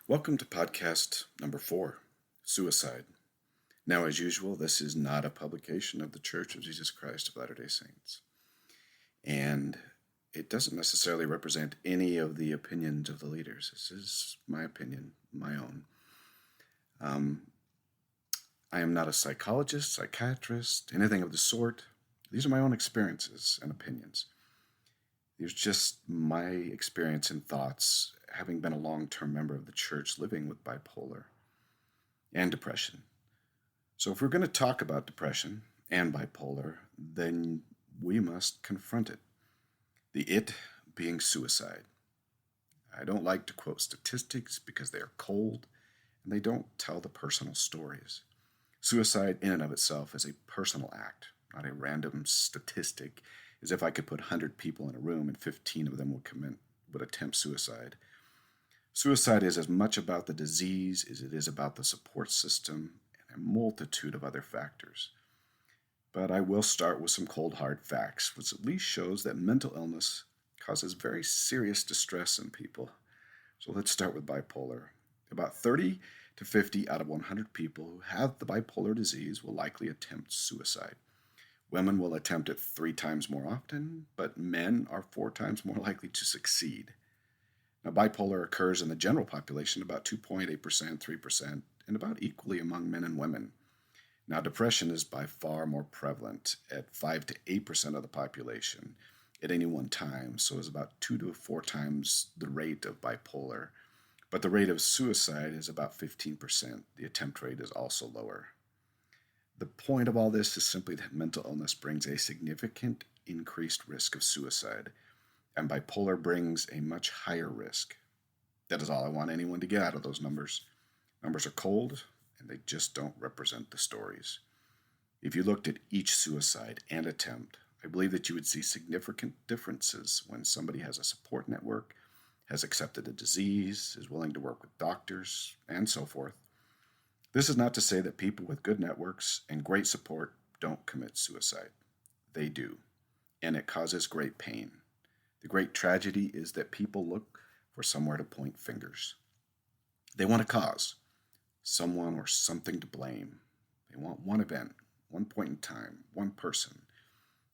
Welcome to podcast number 4, Suicide. Now, as usual, this is not a publication of the Church of Jesus Christ of Latter-day Saints. And it doesn't necessarily represent any of the opinions of the leaders. This is my opinion, my own. I am not a psychologist, psychiatrist, anything of the sort. These are my own experiences and opinions. There's just my experience and thoughts, having been a long-term member of the church living with bipolar and depression. So if we're going to talk about depression and bipolar, then we must confront it. The it being suicide. I don't like to quote statistics because they are cold and they don't tell the personal stories. Suicide in and of itself is a personal act, not a random statistic, as if I could put 100 people in a room and 15 of them would attempt suicide. Suicide is as much about the disease as it is about the support system and a multitude of other factors. But I will start with some cold hard facts, which at least shows that mental illness causes very serious distress in people. So let's start with bipolar. About 30 to 50 out of 100 people who have the bipolar disease will likely attempt suicide. Women will attempt it 3 times more often, but men are 4 times more likely to succeed. Now, bipolar occurs in the general population about 2.8%, 3%, and about equally among men and women. Now, depression is by far more prevalent at 5 to 8% of the population at any one time, so it's about 2 to 4 times the rate of bipolar. But the rate of suicide is about 15%. The attempt rate is also lower. The point of all this is simply that mental illness brings a significant increased risk of suicide, and bipolar brings a much higher risk. That is all I want anyone to get out of those numbers. Numbers are cold, and they just don't represent the stories. If you looked at each suicide and attempt, I believe that you would see significant differences when somebody has a support network, has accepted a disease, is willing to work with doctors, and so forth. This is not to say that people with good networks and great support don't commit suicide. They do, and it causes great pain. The great tragedy is that people look for somewhere to point fingers. They want a cause, someone or something to blame. They want one event, one point in time, one person.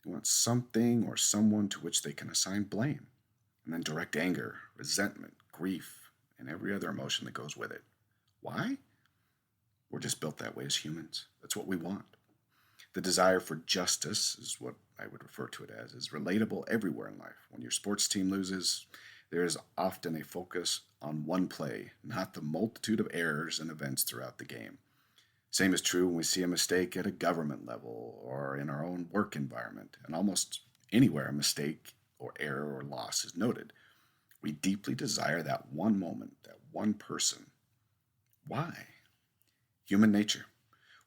They want something or someone to which they can assign blame, and then direct anger, resentment, grief, and every other emotion that goes with it. Why? We're just built that way as humans. That's what we want. The desire for justice is what I would refer to it as, is relatable everywhere in life. When your sports team loses, there is often a focus on one play, not the multitude of errors and events throughout the game. Same is true when we see a mistake at a government level or in our own work environment, and almost anywhere a mistake or error or loss is noted. We deeply desire that one moment, that one person. Why? Human nature.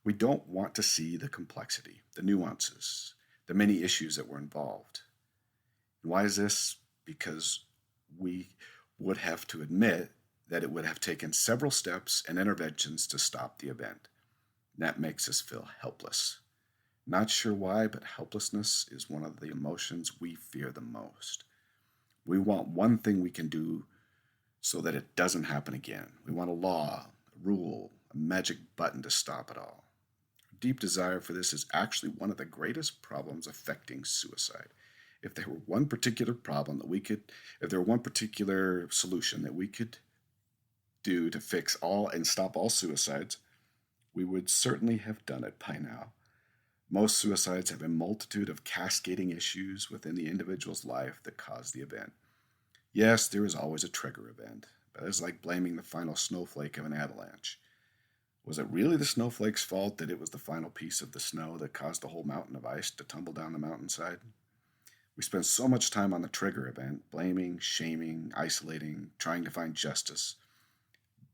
We don't want to see the complexity, the nuances, the many issues that were involved. And why is this? Because we would have to admit that it would have taken several steps and interventions to stop the event. That makes us feel helpless. Not sure why, but helplessness is one of the emotions we fear the most. We want one thing we can do so that it doesn't happen again. We want a law, a rule, a magic button to stop it all. Our deep desire for this is actually one of the greatest problems affecting suicide. If there were one particular problem if there were one particular solution that we could do to fix all and stop all suicides, we would certainly have done it by now. Most suicides have a multitude of cascading issues within the individual's life that cause the event. Yes, there is always a trigger event, but it's like blaming the final snowflake of an avalanche. Was it really the snowflake's fault that it was the final piece of the snow that caused the whole mountain of ice to tumble down the mountainside? We spend so much time on the trigger event, blaming, shaming, isolating, trying to find justice.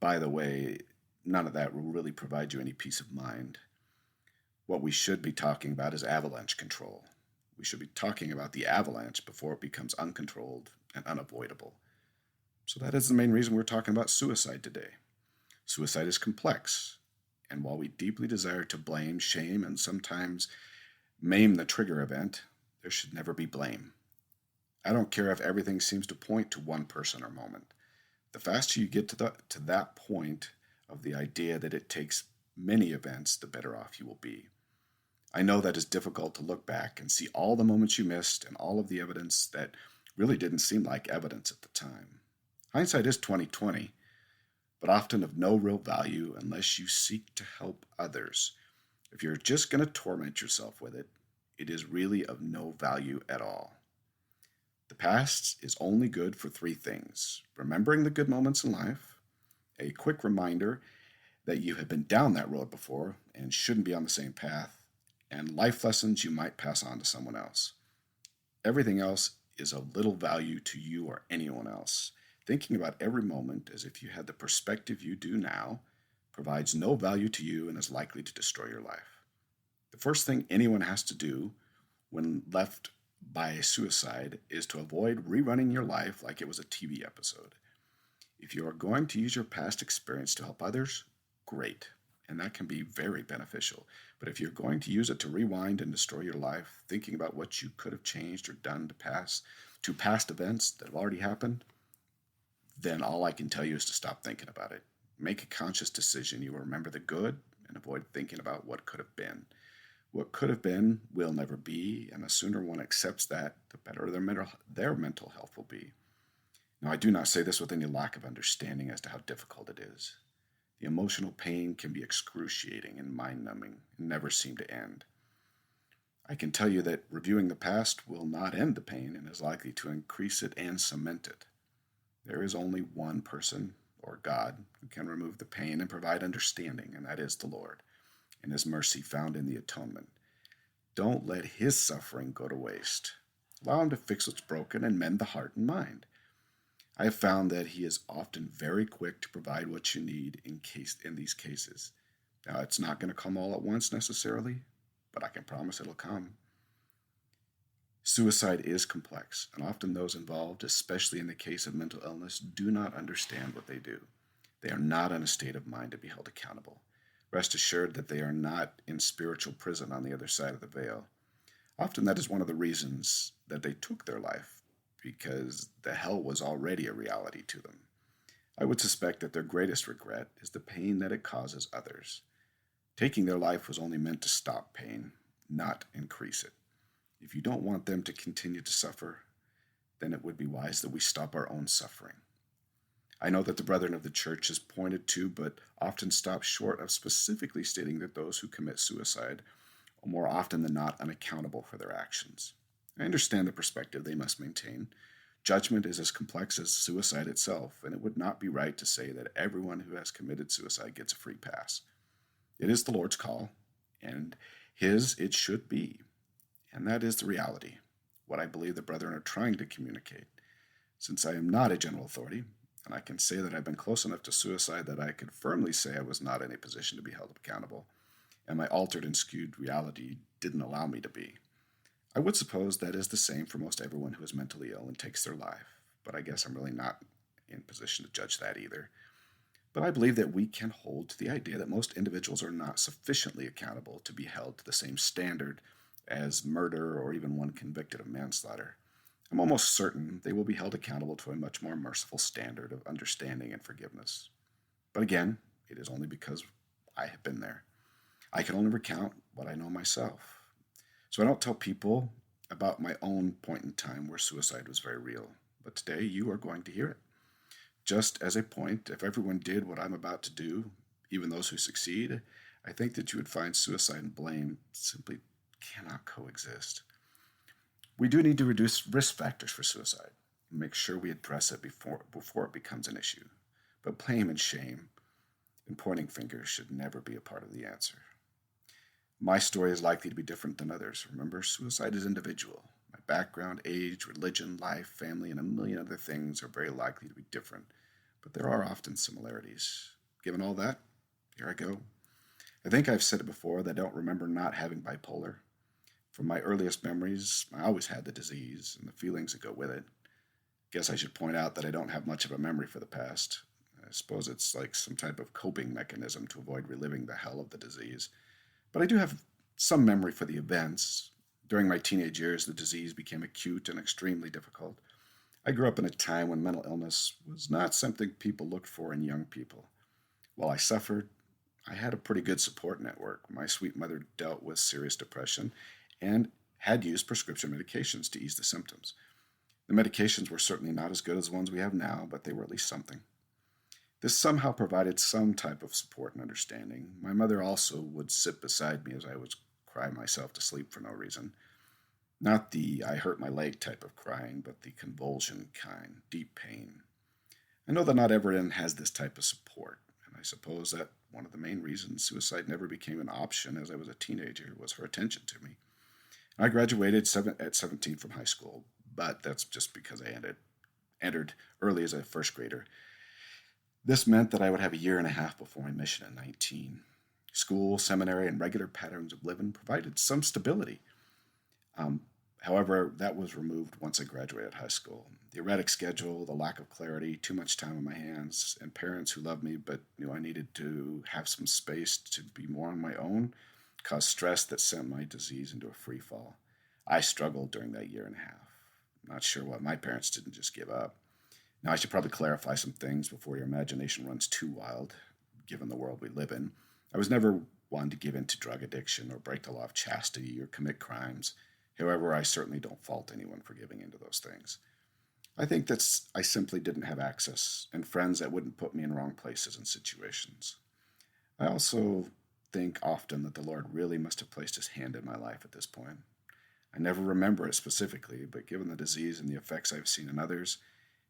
By the way, none of that will really provide you any peace of mind. What we should be talking about is avalanche control. We should be talking about the avalanche before it becomes uncontrolled and unavoidable. So that is the main reason we're talking about suicide today. Suicide is complex, and while we deeply desire to blame, shame, and sometimes maim the trigger event, there should never be blame. I don't care if everything seems to point to one person or moment. The faster you get to that point of the idea that it takes many events, the better off you will be. I know that it's difficult to look back and see all the moments you missed and all of the evidence that really didn't seem like evidence at the time. Hindsight is 2020, but often of no real value unless you seek to help others. If you're just going to torment yourself with it, it is really of no value at all. The past is only good for three things: remembering the good moments in life, a quick reminder that you have been down that road before and shouldn't be on the same path, and life lessons you might pass on to someone else. Everything else is of little value to you or anyone else. Thinking about every moment as if you had the perspective you do now provides no value to you and is likely to destroy your life. The first thing anyone has to do when left by suicide is to avoid rerunning your life like it was a TV episode. If you are going to use your past experience to help others, great, and that can be very beneficial. But if you're going to use it to rewind and destroy your life, thinking about what you could have changed or done to past events that have already happened, then all I can tell you is to stop thinking about it. Make a conscious decision. You will remember the good and avoid thinking about what could have been. What could have been will never be, and the sooner one accepts that, the better their mental health will be. Now, I do not say this with any lack of understanding as to how difficult it is. The emotional pain can be excruciating and mind-numbing and never seem to end. I can tell you that reviewing the past will not end the pain and is likely to increase it and cement it. There is only one person, or God, who can remove the pain and provide understanding, and that is the Lord, and His mercy found in the atonement. Don't let His suffering go to waste. Allow Him to fix what's broken and mend the heart and mind. I have found that He is often very quick to provide what you need in these cases. Now, it's not going to come all at once necessarily, but I can promise it'll come. Suicide is complex, and often those involved, especially in the case of mental illness, do not understand what they do. They are not in a state of mind to be held accountable. Rest assured that they are not in spiritual prison on the other side of the veil. Often that is one of the reasons that they took their life, because the hell was already a reality to them. I would suspect that their greatest regret is the pain that it causes others. Taking their life was only meant to stop pain, not increase it. If you don't want them to continue to suffer, then it would be wise that we stop our own suffering. I know that the Brethren of the Church is pointed to, but often stops short of specifically stating that those who commit suicide are more often than not unaccountable for their actions. I understand the perspective they must maintain. Judgment is as complex as suicide itself, and it would not be right to say that everyone who has committed suicide gets a free pass. It is the Lord's call, and His it should be. And that is the reality, what I believe the brethren are trying to communicate. Since I am not a general authority, and I can say that I've been close enough to suicide that I could firmly say I was not in a position to be held accountable, and my altered and skewed reality didn't allow me to be. I would suppose that is the same for most everyone who is mentally ill and takes their life, but I guess I'm really not in position to judge that either. But I believe that we can hold to the idea that most individuals are not sufficiently accountable to be held to the same standard as murder or even one convicted of manslaughter. I'm almost certain they will be held accountable to a much more merciful standard of understanding and forgiveness. But again, it is only because I have been there. I can only recount what I know myself. So I don't tell people about my own point in time where suicide was very real. But today you are going to hear it. Just as a point, if everyone did what I'm about to do, even those who succeed, I think that you would find suicide and blame simply cannot coexist. We do need to reduce risk factors for suicide and make sure we address it before it becomes an issue. But blame and shame and pointing fingers should never be a part of the answer. My story is likely to be different than others. Remember, suicide is individual. My background, age, religion, life, family, and a million other things are very likely to be different, but there are often similarities. Given all that, here I go. I think I've said it before that I don't remember not having bipolar. From my earliest memories, I always had the disease and the feelings that go with it. Guess I should point out that I don't have much of a memory for the past. I suppose it's like some type of coping mechanism to avoid reliving the hell of the disease. But I do have some memory for the events. During my teenage years, the disease became acute and extremely difficult. I grew up in a time when mental illness was not something people looked for in young people. While I suffered, I had a pretty good support network. My sweet mother dealt with serious depression and had used prescription medications to ease the symptoms. The medications were certainly not as good as the ones we have now, but they were at least something. This somehow provided some type of support and understanding. My mother also would sit beside me as I would cry myself to sleep for no reason. Not the I hurt my leg type of crying, but the convulsion kind, deep pain. I know that not everyone has this type of support, and I suppose that one of the main reasons suicide never became an option as I was a teenager was her attention to me. I graduated at 17 from high school, but that's just because I entered early as a first grader. This meant that I would have a year and a half before my mission at 19. School, seminary, and regular patterns of living provided some stability. Um, However, that was removed once I graduated high school. The erratic schedule, the lack of clarity, too much time on my hands, and parents who loved me but knew I needed to have some space to be more on my own caused stress that sent my disease into a free fall. I struggled during that year and a half. Not sure why my parents didn't just give up. Now, I should probably clarify some things before your imagination runs too wild, given the world we live in. I was never one to give in to drug addiction or break the law of chastity or commit crimes. However, I certainly don't fault anyone for giving into those things. I think that I simply didn't have access and friends that wouldn't put me in wrong places and situations. I also think often that the Lord really must have placed his hand in my life at this point. I never remember it specifically, but given the disease and the effects I've seen in others,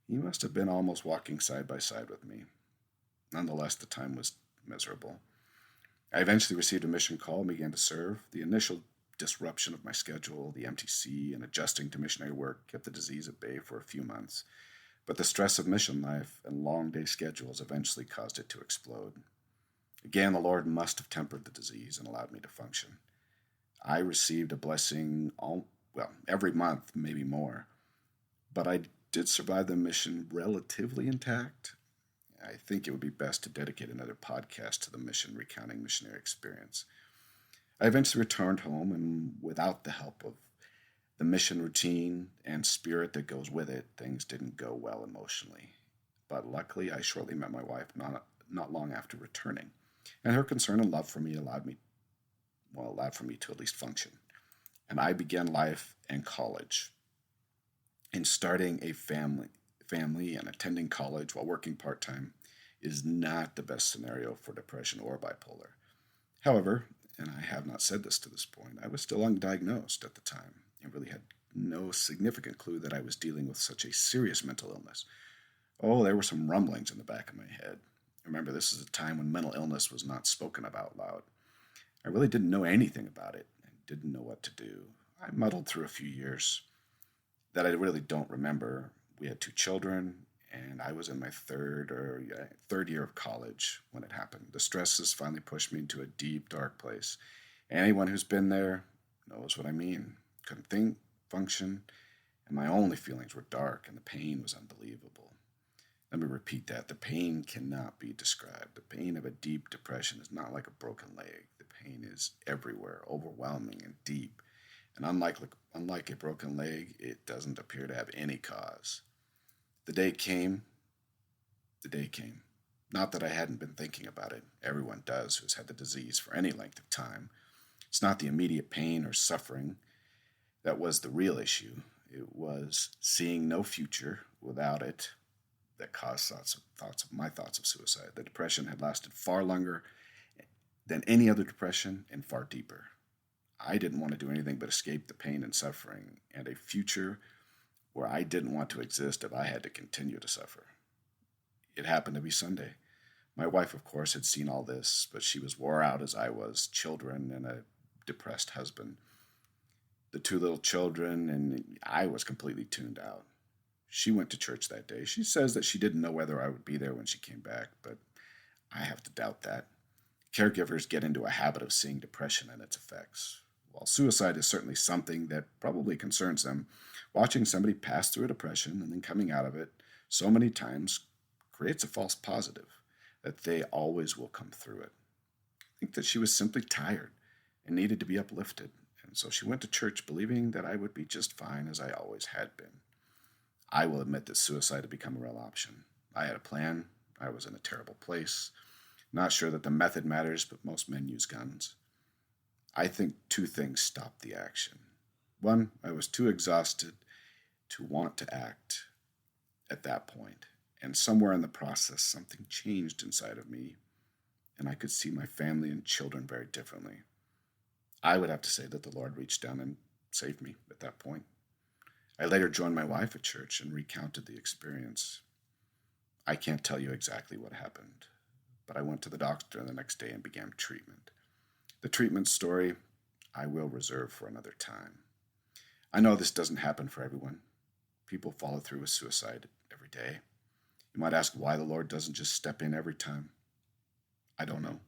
he must have been almost walking side by side with me. Nonetheless, the time was miserable. I eventually received a mission call and began to serve. The initial disruption of my schedule, the MTC, and adjusting to missionary work kept the disease at bay for a few months, but the stress of mission life and long day schedules eventually caused it to explode. Again, the Lord must have tempered the disease and allowed me to function. I received a blessing every month, maybe more, but I did survive the mission relatively intact. I think it would be best to dedicate another podcast to the mission, recounting missionary experience. I eventually returned home, and without the help of the mission routine and spirit that goes with it, things didn't go well emotionally. But luckily, I shortly met my wife not long after returning, and her concern and love for me allowed for me to at least function. And I began life and college, and starting a family and attending college while working part-time is not the best scenario for depression or bipolar. However, and I have not said this to this point, I was still undiagnosed at the time and really had no significant clue that I was dealing with such a serious mental illness. Oh, there were some rumblings in the back of my head. Remember, this is a time when mental illness was not spoken about loud. I really didn't know anything about it and didn't know what to do. I muddled through a few years that I really don't remember. We had two children, and I was in my third year of college when it happened. The stresses finally pushed me into a deep, dark place. Anyone who's been there knows what I mean. Couldn't think, function, and my only feelings were dark, and the pain was unbelievable. Let me repeat that. The pain cannot be described. The pain of a deep depression is not like a broken leg. The pain is everywhere, overwhelming and deep. And unlike a broken leg, it doesn't appear to have any cause. The day came. The day came. Not that I hadn't been thinking about it. Everyone does who's had the disease for any length of time. It's not the immediate pain or suffering that was the real issue. It was seeing no future without it that caused my thoughts of suicide. The depression had lasted far longer than any other depression and far deeper. I didn't want to do anything but escape the pain and suffering and a future where I didn't want to exist if I had to continue to suffer. It happened to be Sunday. My wife, of course, had seen all this, but she was wore out as I was, children and a depressed husband. The two little children, and I was completely tuned out. She went to church that day. She says that she didn't know whether I would be there when she came back, but I have to doubt that. Caregivers get into a habit of seeing depression and its effects. While suicide is certainly something that probably concerns them, watching somebody pass through a depression and then coming out of it so many times creates a false positive that they always will come through it. I think that she was simply tired and needed to be uplifted, and so she went to church believing that I would be just fine as I always had been. I will admit that suicide had become a real option. I had a plan. I was in a terrible place. Not sure that the method matters, but most men use guns. I think two things stopped the action. One, I was too exhausted to want to act at that point, and somewhere in the process, something changed inside of me, and I could see my family and children very differently. I would have to say that the Lord reached down and saved me at that point. I later joined my wife at church and recounted the experience. I can't tell you exactly what happened, but I went to the doctor the next day and began treatment. The treatment story I will reserve for another time. I know this doesn't happen for everyone. People follow through with suicide every day. You might ask why the Lord doesn't just step in every time. I don't know.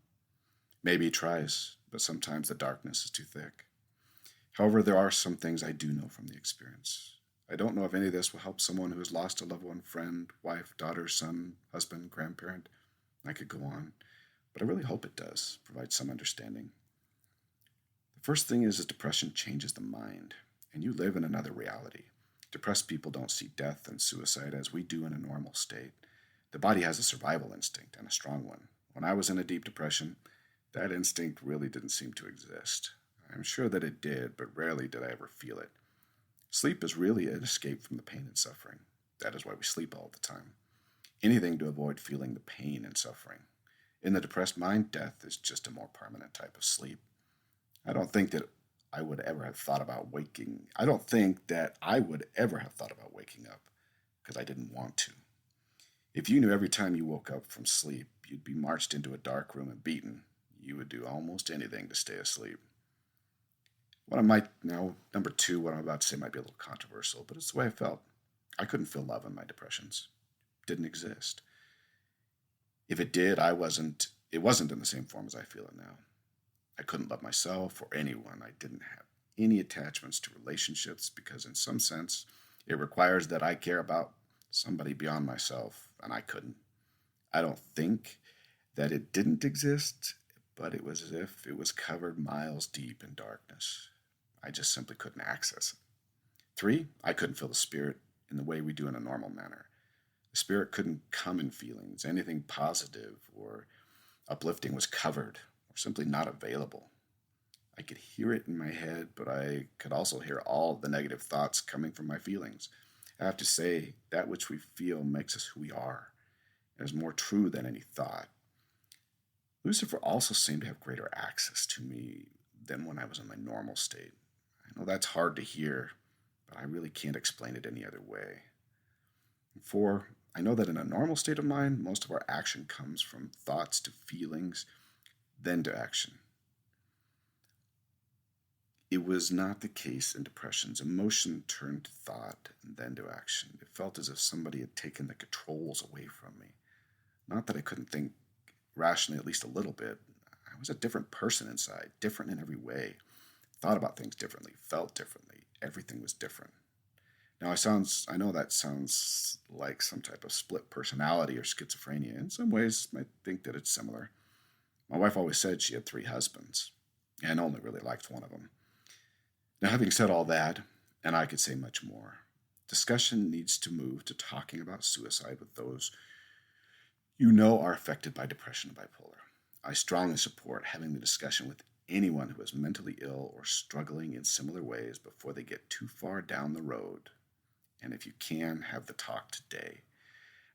Maybe he tries, but sometimes the darkness is too thick. However, there are some things I do know from the experience. I don't know if any of this will help someone who has lost a loved one, friend, wife, daughter, son, husband, grandparent. I could go on, but I really hope it does provide some understanding. The first thing is that depression changes the mind, and you live in another reality. Depressed people don't see death and suicide as we do in a normal state. The body has a survival instinct, and a strong one. When I was in a deep depression, that instinct really didn't seem to exist. I'm sure that it did, but rarely did I ever feel it. Sleep is really an escape from the pain and suffering. That is why we sleep all the time. Anything to avoid feeling the pain and suffering. In the depressed mind, death is just a more permanent type of sleep. I don't think that I would ever have thought about waking. I don't think that I would ever have thought about waking up because I didn't want to. If you knew every time you woke up from sleep, you'd be marched into a dark room and beaten, you would do almost anything to stay asleep. Number two, what I'm about to say might be a little controversial, but it's the way I felt. I couldn't feel love in my depressions. It didn't exist. If it did, it wasn't in the same form as I feel it now. I couldn't love myself or anyone. I didn't have any attachments to relationships because in some sense, it requires that I care about somebody beyond myself, and I couldn't. I don't think that it didn't exist, but it was as if it was covered miles deep in darkness. I just simply couldn't access it. 3, I couldn't feel the Spirit in the way we do in a normal manner. The Spirit couldn't come in feelings. Anything positive or uplifting was covered or simply not available. I could hear it in my head, but I could also hear all the negative thoughts coming from my feelings. I have to say, that which we feel makes us who we are. It is more true than any thought. Lucifer also seemed to have greater access to me than when I was in my normal state. I know that's hard to hear, but I really can't explain it any other way. 4, I know that in a normal state of mind, most of our action comes from thoughts to feelings, then to action. It was not the case in depressions. Emotion turned to thought and then to action. It felt as if somebody had taken the controls away from me. Not that I couldn't think rationally at least a little bit. I was a different person inside, different in every way. Thought about things differently, felt differently. Everything was different. Now, I know that sounds like some type of split personality or schizophrenia. In some ways, I think that it's similar. My wife always said she had 3 husbands, and only really liked one of them. Now, having said all that, and I could say much more, discussion needs to move to talking about suicide with those you know are affected by depression and bipolar. I strongly support having the discussion with anyone who is mentally ill or struggling in similar ways before they get too far down the road. And if you can, have the talk today.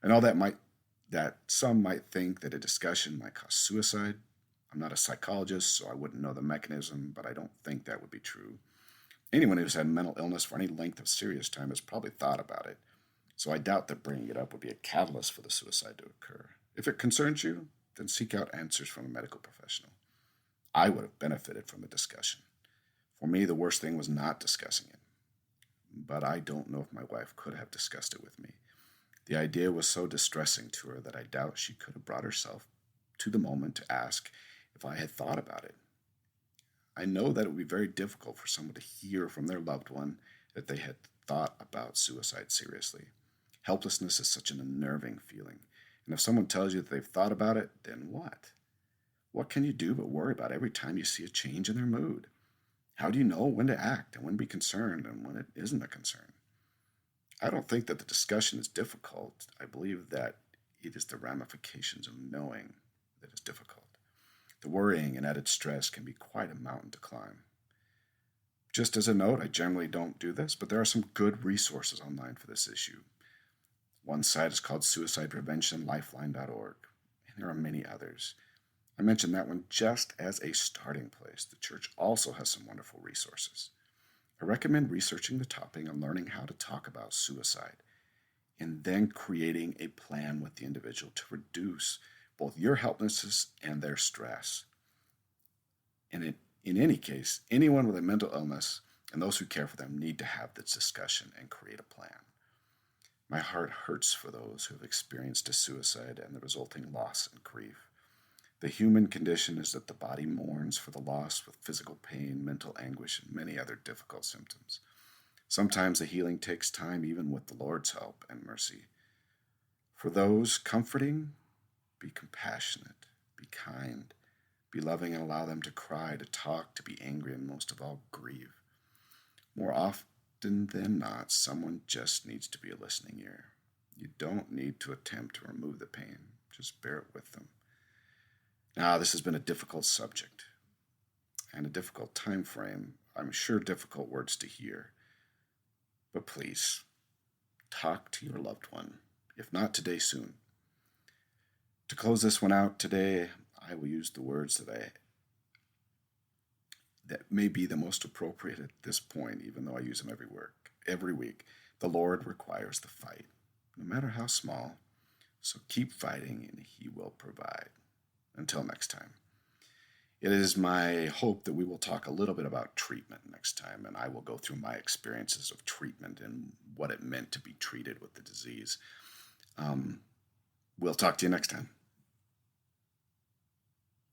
I know that some might think that a discussion might cause suicide. I'm not a psychologist, so I wouldn't know the mechanism, but I don't think that would be true. Anyone who's had mental illness for any length of serious time has probably thought about it, so I doubt that bringing it up would be a catalyst for the suicide to occur. If it concerns you, then seek out answers from a medical professional. I would have benefited from a discussion. For me, the worst thing was not discussing it. But I don't know if my wife could have discussed it with me. The idea was so distressing to her that I doubt she could have brought herself to the moment to ask if I had thought about it. I know that it would be very difficult for someone to hear from their loved one that they had thought about suicide seriously. Helplessness is such an unnerving feeling. And if someone tells you that they've thought about it, then what? What can you do but worry about every time you see a change in their mood? How do you know when to act and when to be concerned and when it isn't a concern? I don't think that the discussion is difficult. I believe that it is the ramifications of knowing that is difficult. The worrying and added stress can be quite a mountain to climb. Just as a note, I generally don't do this, but there are some good resources online for this issue. One site is called Suicide Prevention Lifeline.org, and there are many others. I mentioned that one just as a starting place. The church also has some wonderful resources. I recommend researching the topic and learning how to talk about suicide, and then creating a plan with the individual to reduce both your helplessness and their stress. And in any case, anyone with a mental illness and those who care for them need to have this discussion and create a plan. My heart hurts for those who have experienced a suicide and the resulting loss and grief. The human condition is that the body mourns for the loss with physical pain, mental anguish, and many other difficult symptoms. Sometimes the healing takes time, even with the Lord's help and mercy. For those comforting, be compassionate, be kind, be loving, and allow them to cry, to talk, to be angry, and most of all, grieve. More often than not, someone just needs to be a listening ear. You don't need to attempt to remove the pain, just bear it with them. Now, this has been a difficult subject and a difficult time frame. I'm sure difficult words to hear. But please, talk to your loved one, if not today, soon. To close this one out today, I will use the words that may be the most appropriate at this point, even though I use them every week. The Lord requires the fight, no matter how small. So keep fighting, and He will provide. Until next time. It is my hope that we will talk a little bit about treatment next time, and I will go through my experiences of treatment and what it meant to be treated with the disease. We'll talk to you next time.